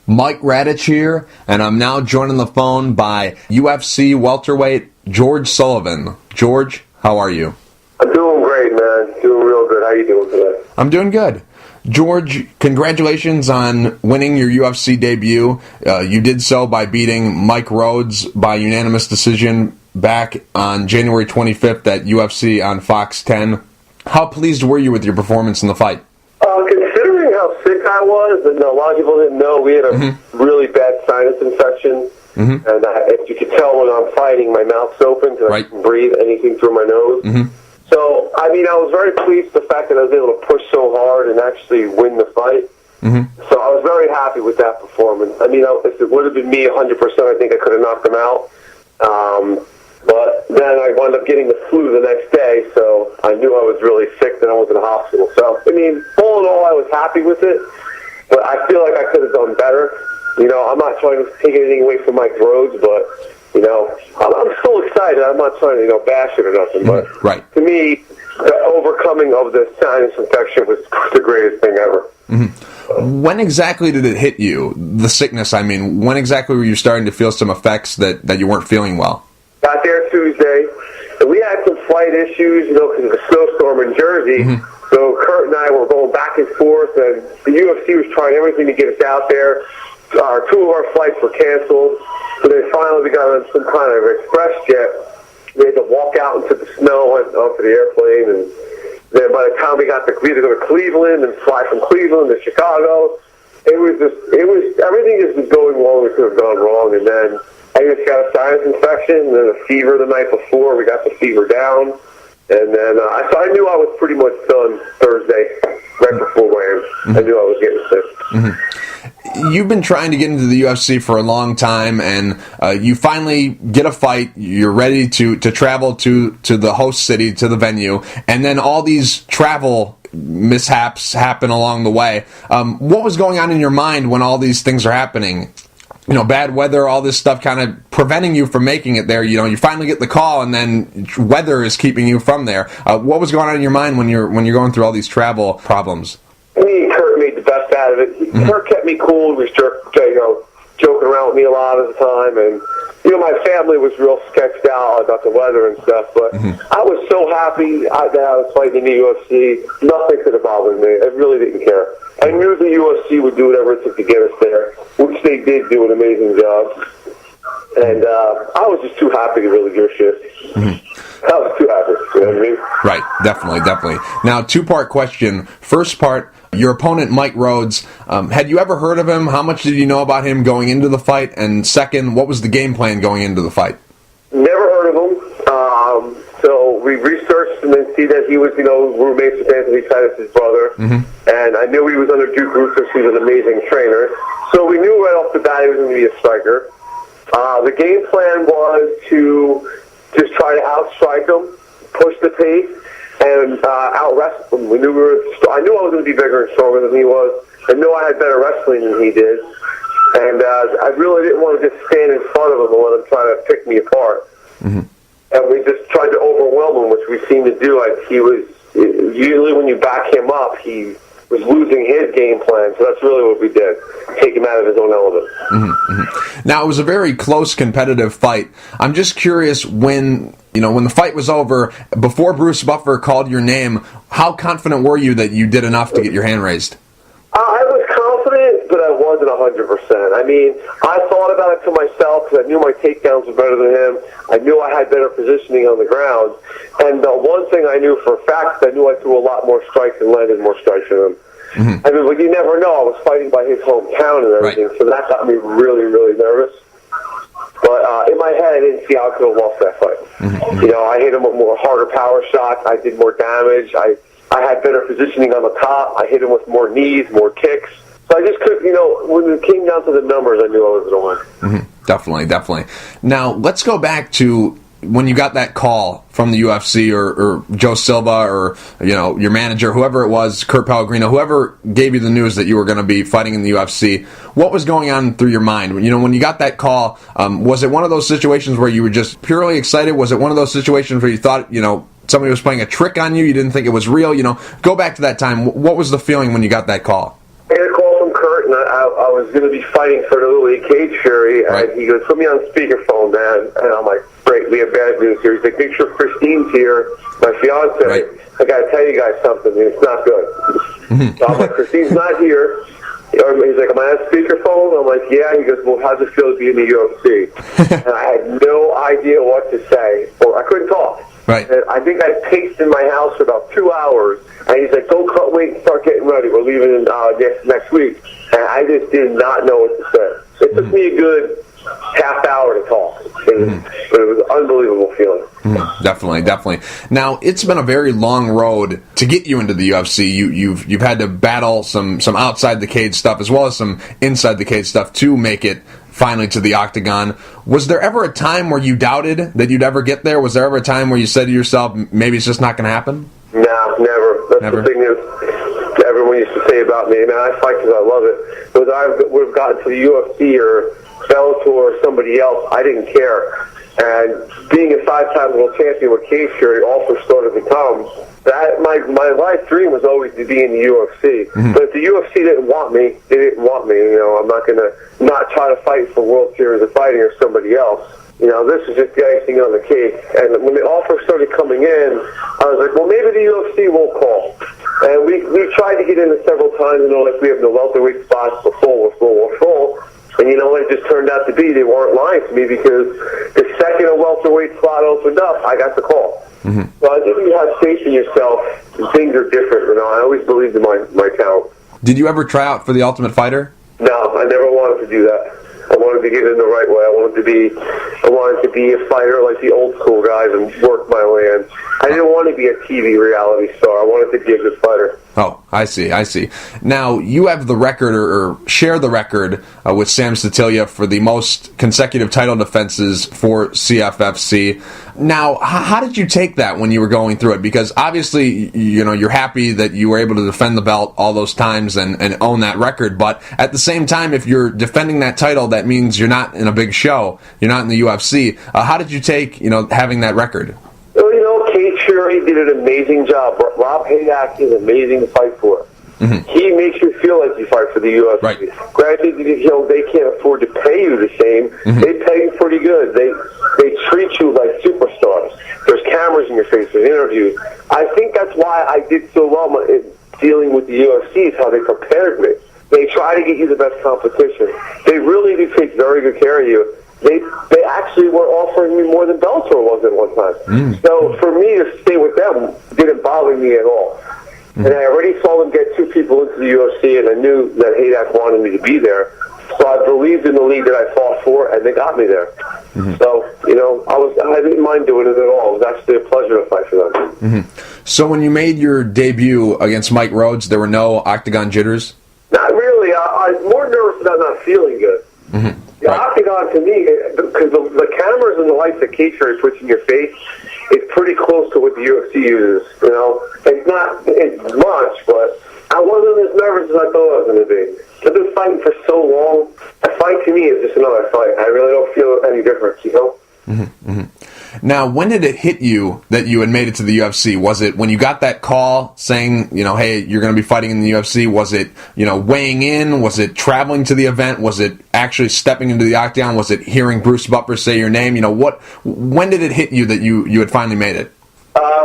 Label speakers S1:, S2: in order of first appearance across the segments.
S1: Mike Radich here, and I'm now joined on the phone by UFC Welterweight George Sullivan. George, how are you?
S2: I'm doing great, man. Doing real good. How you doing today?
S1: I'm doing good. George, congratulations on winning your UFC debut. You did so by beating Mike Rhodes by unanimous decision back on January 25th at UFC on Fox 10. How pleased were you with your performance in the fight?
S2: Considering how sick I was, and a lot of people didn't know, we had a really bad sinus infection. And if you could tell when I'm fighting, my mouth's open because I can breathe anything through my nose. So, I mean, I was very pleased with the fact that I was able to push so hard and actually win the fight. So I was very happy with that performance. I mean, if it would have been me 100%, I think I could have knocked him out. But then I wound up getting the flu the next day, so I knew I was really sick, then I went to the hospital. So, I mean, all in all, I was happy with it, but I feel like I could have done better. You know, I'm not trying to take anything away from Mike Rhodes, but, you know, I'm still excited. I'm not trying to, bash it or nothing, but to me, the overcoming of the sinus infection was the greatest thing ever.
S1: When exactly did it hit you, the sickness, I mean? When exactly were you starting to feel some effects that you weren't feeling well?
S2: Got there Tuesday, and we had some flight issues, because of the snowstorm in Jersey. So Kurt and I were going back and forth, and the UFC was trying everything to get us out there. Two of our flights were canceled, so then finally we got on some kind of express jet. We had to walk out into the snow onto the airplane, and then by the time we had to go to Cleveland and fly from Cleveland to Chicago, everything just was going wrong. We could have gone wrong, and then I just got a sinus infection and then a fever the night before. We got the fever down. And then so I knew I was pretty much done Thursday, right before Wayne. I knew I was getting sick.
S1: You've been trying to get into the UFC for a long time, and you finally get a fight. You're ready to travel to the host city, to the venue, and then all these travel mishaps happen along the way. What was going on in your mind when all these things are happening? Bad weather, all this stuff kind of preventing you from making it there. You finally get the call, and then weather is keeping you from there. What was going on in your mind when you're going through all these travel problems?
S2: Me and Kurt made the best out of it. Kurt kept me cool. He was joking around with me a lot of the time, and my family was real sketched out about the weather and stuff. But I was so happy that I was fighting in the UFC. Nothing could have bothered me. I really didn't care. I knew the UFC would do whatever it took to get us there, which they did do an amazing job. And I was just too happy to really give a shit. I was too happy. You know what I mean?
S1: Right. Definitely. Now, two-part question. First part, your opponent, Mike Rhodes, had you ever heard of him? How much did you know about him going into the fight? And second, what was the game plan going into the fight?
S2: Never heard of him. So we researched and then see that he was, roommates with Anthony Pettis' brother. And I knew he was under Duke Roufus. He was an amazing trainer. So we knew right off the bat he was going to be a striker. The game plan was to just try to outstrike him, push the pace, and out-wrestle him. I knew I was going to be bigger and stronger than he was. I knew I had better wrestling than he did. And I really didn't want to just stand in front of him and let him try to pick me apart. And we just tried to overwhelm him, which we seemed to do. Usually when you back him up, he was losing his game plan. So that's really what we did, take him out of his own element.
S1: Now, it was a very close, competitive fight. I'm just curious, when the fight was over, before Bruce Buffer called your name, how confident were you that you did enough to get your hand raised? I was confident, but I wasn't 100%. I mean, I thought about it to myself because I knew my takedowns were better than him. I knew I had better positioning on the ground. And the one thing I knew for a fact is I knew I threw a lot more strikes and landed more strikes than him. I mean, but you never know. I was fighting by his hometown and everything, so that got me really, really nervous. But in my head, I didn't see how I could have lost that fight. I hit him with more harder power shots. I did more damage. I had better positioning on the top. I hit him with more knees, more kicks. So I just could, when it came down to the numbers, I knew I was going to win. Definitely. Now, let's go back to when you got that call from the UFC or Joe Silva or, your manager, whoever it was, Kurt Pellegrino, whoever gave you the news that you were going to be fighting in the UFC, what was going on through your mind? When you got that call, was it one of those situations where you were just purely excited? Was it one of those situations where you thought, somebody was playing a trick on you? You didn't think it was real? Go back to that time. What was the feeling when you got that call?
S2: I had a call from Kurt, and and I was going to be fighting for the Louis Cage Fury, and he goes, put me on speakerphone, man. And I'm like, great, we have bad news here. He's like, make sure Christine's here, my fiance.
S1: Right.
S2: I got to tell you guys something, it's not good. So I'm like, Christine's not here. He's like, am I on speakerphone? I'm like, yeah. He goes, well, how's it feel to be in the UFC? And I had no idea what to say, or I couldn't talk.
S1: Right.
S2: And I think I paced in my house for about 2 hours, and he's like, don't wait and start getting ready. We're leaving in, next week. And I just did not know what to say. It took me a good half hour to talk. But it was an unbelievable feeling.
S1: Definitely. Now, it's been a very long road to get you into the UFC. You've had to battle some outside the cage stuff as well as some inside the cage stuff to make it finally to the octagon. Was there ever a time where you doubted that you'd ever get there? Was there ever a time where you said to yourself, maybe it's just not going to happen?
S2: No, never. That's the thing that everyone used to say about me. Man, I fight because I love it. Whether I would have gotten to the UFC or Bellator or somebody else, I didn't care. And being a 5-time world champion with Cage Fury also started to come. That my life dream was always to be in the UFC. But if the UFC didn't want me, they didn't want me. You know, I'm not going to not try to fight for World Series of Fighting or somebody else. You know, this is just the icing on the cake. And when the offer started coming in, I was like, well, maybe the UFC won't call. And we tried to get in several times, and like, we have the welterweight spots, we're full. And you know what? It just turned out to be they weren't lying to me, because the second a welterweight slot opened up, I got the call. So I think when you have faith in yourself, things are different. You know, I always believed in my talent.
S1: Did you ever try out for the Ultimate Fighter?
S2: No, I never wanted to do that. I wanted to get in the right way. I wanted to be a fighter like the old school guys and work my way in. I didn't want to be a TV reality star. I wanted to be a good fighter.
S1: Oh, I see. Now, you have the record, or share the record, with Sam Statilia for the most consecutive title defenses for CFFC. Now, how did you take that when you were going through it? Because obviously, you know, you're happy that you were able to defend the belt all those times and own that record, but at the same time, if you're defending that title, that means you're not in a big show, you're not in the UFC. How did you take, you know, having that record?
S2: Well, you know, Cage Fury did an amazing job. Rob Hayek is amazing to fight for. He makes you feel like you fight for the UFC.
S1: Right.
S2: Granted, you know, they can't afford to pay you the same. They pay you pretty good. They treat you like superstars. There's cameras in your face. There's interviews. I think that's why I did so well in dealing with the UFC, is how they prepared me. They try to get you the best competition. They really do take very good care of you. They actually were offering me more than Bellator was at one time. So for me to stay with them didn't bother me at all. And I already saw them get 2 people into the UFC, and I knew that Hayek wanted me to be there. So I believed in the league that I fought for, and they got me there. So, you know, I didn't mind doing it at all. It was actually a pleasure to fight for them.
S1: So when you made your debut against Mike Rhodes, there were no octagon jitters?
S2: Not really. I was more nervous about not feeling good. The octagon, to me, because the cameras and the lights that Cage Fury puts in your face, it's pretty close to what the UFC uses. You know, it's not much, but I wasn't as nervous as I thought I was going to be. I've been fighting for so long. A fight to me is just another fight. I really don't feel any difference, you know?
S1: Now, when did it hit you that you had made it to the UFC? Was it when you got that call saying, you know, hey, you're going to be fighting in the UFC? Was it, you know, weighing in? Was it traveling to the event? Was it actually stepping into the octagon? Was it hearing Bruce Buffer say your name? You know, when did it hit you that you had finally made it?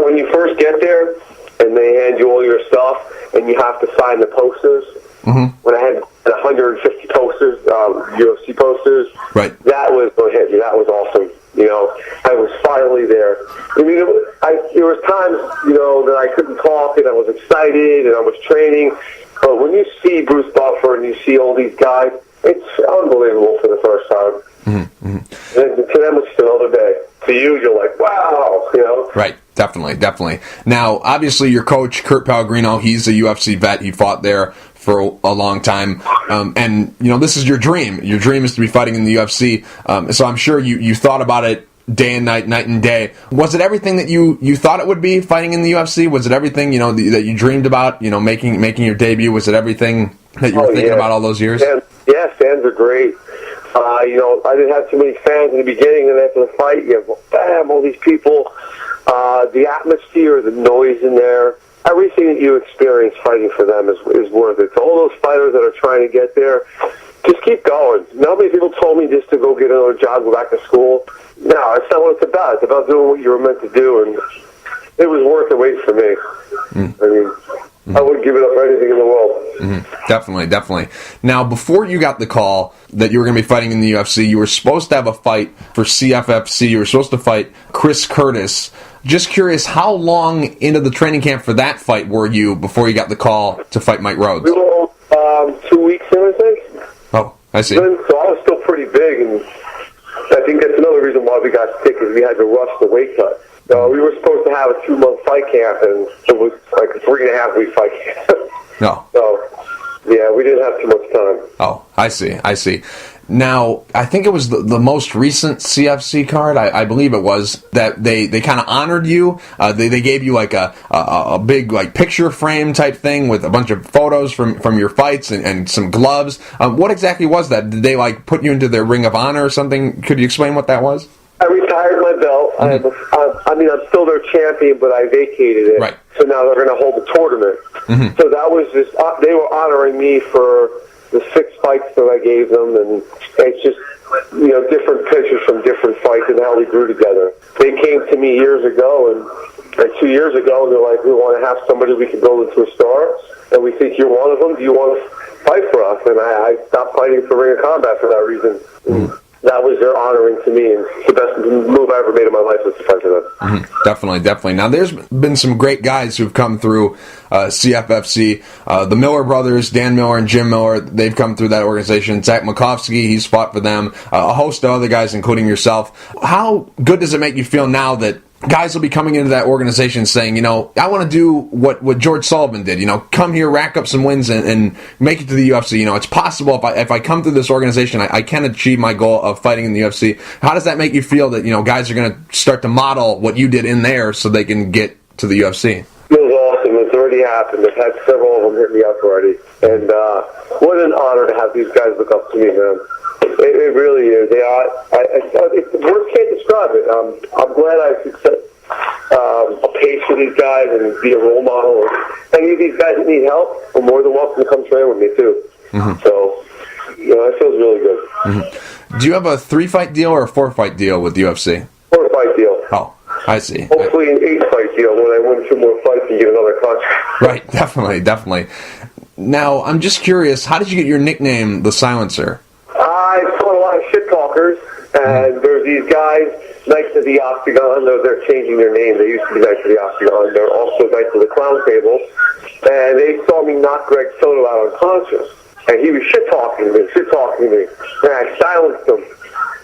S2: When you first get there and they hand you all your stuff and you have to sign the posters. When I had 150 posters, UFC posters, that was what hit me. That was awesome. You know, I was finally there. I mean, there was times, you know, that I couldn't talk and I was excited and I was training. But when you see Bruce Buffer and you see all these guys, it's unbelievable for the first time. And to them, it's another day. To you, you're like, wow, you know? Right.
S1: Definitely. Now, obviously, your coach, Kurt Pellegrino, he's a UFC vet. He fought there for a long time. And, you know, this is your dream. Your dream is to be fighting in the UFC. So I'm sure you thought about it day and night and day. Was it everything that you thought it would be, fighting in the UFC? Was it everything, you know, that you dreamed about, you know, making your debut? Was it everything that you were thinking about all those years?
S2: Fans are great. You know, I didn't have too many fans in the beginning, and after the fight, you have, bam, all these people. The atmosphere, the noise in there. everything that you experience fighting for them is worth it. To all those fighters that are trying to get there, just keep going. Not many people told me just to go get another job, go back to school. No, it's not what it's about. It's about doing what you were meant to do, and it was worth the wait for me. I mean, I wouldn't give it up for anything in the world.
S1: Definitely. Now, before you got the call that you were going to be fighting in the UFC, you were supposed to have a fight for CFFC. You were supposed to fight Chris Curtis. Just curious, how long into the training camp for that fight were you before you got the call to fight Mike Rhodes?
S2: We were 2 weeks in, I think.
S1: Oh, I see.
S2: So I was still pretty big, and I think that's another reason why we got sick, is we had to rush the weight cut. So we were supposed to have a 2-month fight camp, and it was like a 3.5-week fight camp.
S1: No.
S2: So, yeah, we didn't have too much time.
S1: Oh, I see. Now, I think it was the most recent CFC card, I believe it was, that they kind of honored you. They gave you like a big like picture frame type thing with a bunch of photos from your fights and some gloves. What exactly was that? Did they like put you into their Ring of Honor or something? Could you explain what that was?
S2: I retired my belt. I'm still their champion, but I vacated it.
S1: Right.
S2: So now they're going to hold a tournament. So that was just, they were honoring me for the 6 fights that I gave them, and it's just, different pictures from different fights and how we grew together. They came to me years ago, and 2 years ago, and they're like, we want to have somebody we can build into a star, and we think you're one of them. Do you want to fight for us? And I stopped fighting for Ring of Combat for that reason. That was their honoring to me, and the best move I ever made in my life was to fight for them.
S1: Definitely. Now, there's been some great guys who've come through CFFC. The Miller brothers, Dan Miller and Jim Miller, they've come through that organization. Zach Makovsky, he's fought for them. A host of other guys, including yourself. How good does it make you feel now that guys will be coming into that organization saying, I want to do what George Sullivan did, come here, rack up some wins and make it to the UFC. It's possible if I come through this organization, I can achieve my goal of fighting in the UFC. How does that make you feel that, guys are going to start to model what you did in there so they can get to the UFC?
S2: Feels awesome. It's already happened. I've had several of them hit me up already. And what an honor to have these guys look up to me, man. It really is. They are. Words can't describe it. I'm glad I could set a pace for these guys and be a role model. Any of these guys that need help are more than welcome to come train with me too. So, it feels really good.
S1: Do you have a 3-fight deal or a 4-fight deal with the UFC?
S2: 4-fight deal.
S1: Oh, I see.
S2: Hopefully an 8-fight deal when I win 2 more fights and get another contract.
S1: Right, definitely. Now, I'm just curious, how did you get your nickname, The Silencer?
S2: I fought a lot of shit talkers, and there's these guys, Knights of the Octagon. They're changing their name. They used to be Knights of the Octagon. They're also Knights of the Clown Table. And they saw me knock Greg Soto out unconscious. And he was shit-talking to me. And I silenced him.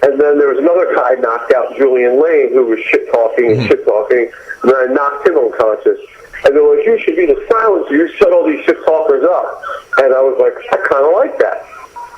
S2: And then there was another guy knocked out, Julian Lane, who was shit-talking. And then I knocked him unconscious. And they're like, you should be the silencer. You shut all these shit-talkers up. And I was like, I kind of like that.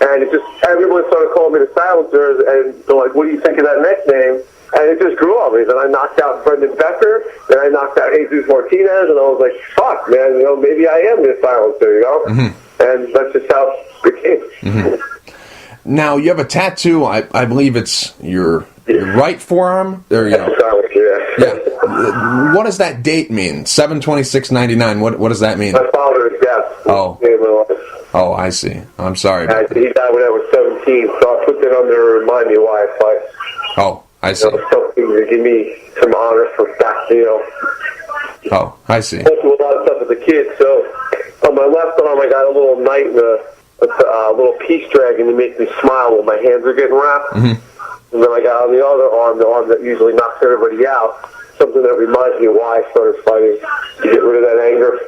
S2: And everyone started calling me the silencer, and they're like, what do you think of that nickname? And it just grew on me. Then I knocked out Brendan Becker, then I knocked out Jesus Martinez, and I was like, fuck, man, maybe I am the silencer, And that's just how it became.
S1: Now, you have a tattoo, I believe it's your right forearm? Yeah. What does that date mean? 7/26/99. What does that mean?
S2: My father's death.
S1: Oh, I see. I'm sorry.
S2: He died when I was 17, so I put that on there to remind me why I fight.
S1: Oh, I see.
S2: Something to give me some honor for that,
S1: Oh, I see.
S2: I went through a lot of stuff as a kid, so on my left arm I got a little knight and a little peace dragon to make me smile when my hands are getting wrapped. And then I got on the other arm, the arm that usually knocks everybody out, something that reminds me of why I started fighting, to get rid of that anger.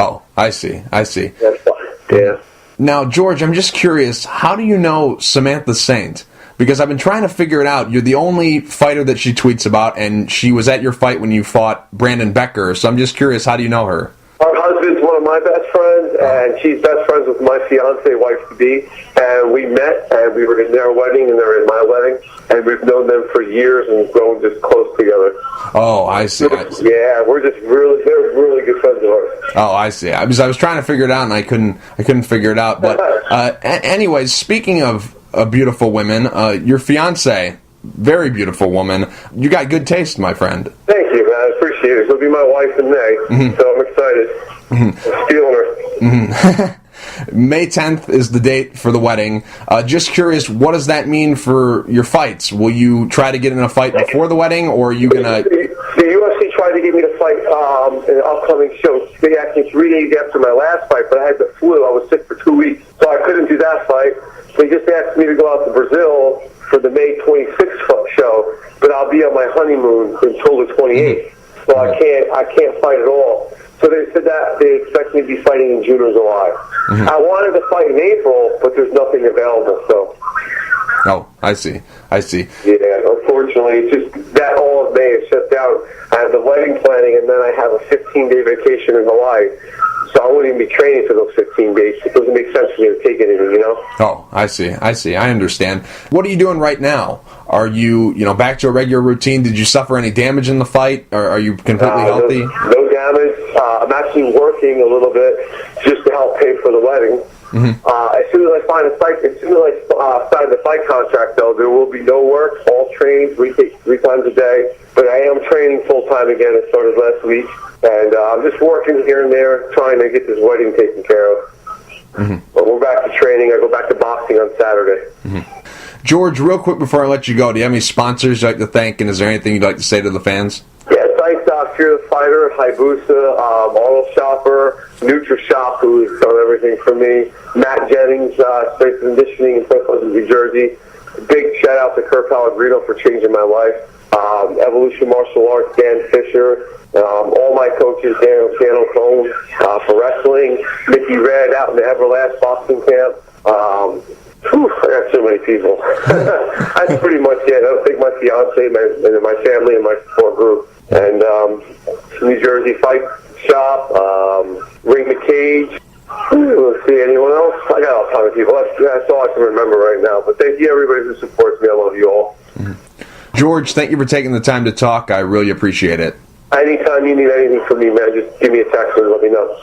S1: Oh, I see.
S2: That's fine. Yeah.
S1: Now, George, I'm just curious, how do you know Samantha Saint? Because I've been trying to figure it out. You're the only fighter that she tweets about, and she was at your fight when you fought Brandon Becker, so I'm just curious, how do you know her?
S2: Her husband's one of my best friends, and she's best friends with my fiance, wife-to-be, and we met, and we were in their wedding, and they're in my wedding, and we've known them for years and grown just close together.
S1: Oh, I see.
S2: Yeah, they're really good friends of ours.
S1: Oh, I see. I was trying to figure it out, and I couldn't figure it out. But anyways, speaking of beautiful women, your fiance, very beautiful woman. You got good taste, my friend.
S2: Thank you, man. I appreciate appreciate it. She'll be my wife in May, so I'm excited. I'm stealing her.
S1: May 10th is the date for the wedding. Just curious, what does that mean for your fights? Will you try to get in a fight before the wedding, or are you going to...
S2: The UFC tried to get me to fight in an upcoming show. They asked me 3 days after my last fight, but I had the flu. I was sick for 2 weeks, so I couldn't do that fight. They just asked me to go out to Brazil for the May 26th show, but I'll be on my honeymoon until the 28th, so I can't fight at all. So they said that they expect me to be fighting in June or July. I wanted to fight in April, but there's nothing available, so...
S1: Oh, I see.
S2: Yeah, unfortunately, it's just that all of May is shut down. I have the wedding planning, and then I have a 15-day vacation in Hawaii. So I wouldn't even be training for those 15 days. It doesn't make sense for me to take anything, you know?
S1: Oh, I see. I understand. What are you doing right now? Are you, back to a regular routine? Did you suffer any damage in the fight? Or are you completely healthy?
S2: No damage. I'm actually working a little bit just to help pay for the wedding. As soon as I sign the fight contract, though, there will be no work, all training, three times a day. But I am training full-time again. It started last week. And I'm just working here and there, trying to get this wedding taken care of. But we're back to training. I go back to boxing on Saturday.
S1: George, real quick before I let you go, do you have any sponsors you'd like to thank, and is there anything you'd like to say to the fans?
S2: Yeah, thanks Fear the Fighter, Hayabusa, Auto Shopper, NutriShop, who's done everything for me, Matt Jennings, Strength and Conditioning in St. Louis, New Jersey. Big shout out to Kurt Pellegrino for changing my life. Evolution Martial Arts, Dan Fisher, all my coaches, Dan O'Cone, for wrestling, Mickey Red out in the Everlast boxing camp. I got so many people. That's pretty much it. I think my fiance, my family, and my support group. And New Jersey Fight Shop, Ring the Cage. Let's see, anyone else? I got a ton of people. That's all I can remember right now. But thank you, everybody who supports me. I love you all.
S1: George, thank you for taking the time to talk. I really appreciate it.
S2: Anytime you need anything from me, man, just give me a text and let me know.